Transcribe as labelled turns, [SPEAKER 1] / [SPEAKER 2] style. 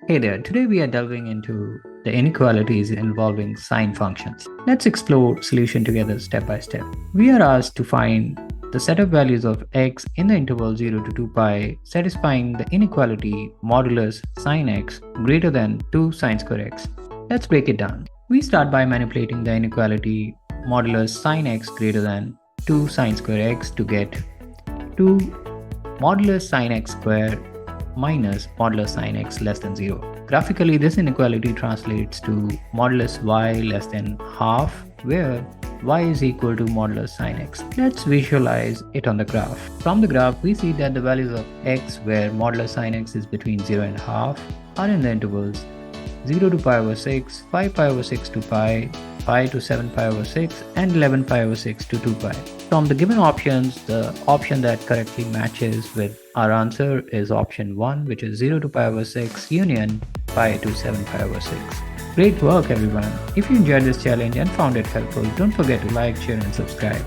[SPEAKER 1] Hey there, today we are delving into the inequalities involving sine functions. Let's explore solution together step by step. We are asked to find the set of values of x in the interval 0 to 2 pi satisfying the inequality modulus sin x greater than 2 sine square x. Let's break it down. We start by manipulating the inequality modulus sin x greater than 2 sine square x to get 2 modulus sin x square minus modulus sin x less than 0. Graphically, this inequality translates to modulus y less than half, where y is equal to modulus sin x. Let's visualize it on the graph. From the graph, we see that the values of x, where modulus sin x is between 0 and half, are in the intervals 0 to pi over 6, 5 pi over 6 to pi, pi to 7 pi over 6, and 11 pi over 6 to 2 pi. From the given options, the option that correctly matches with our answer is option 1, which is 0 to pi over 6 union pi to 7 pi over 6. Great work everyone! If you enjoyed this challenge and found it helpful, don't forget to like, share and subscribe.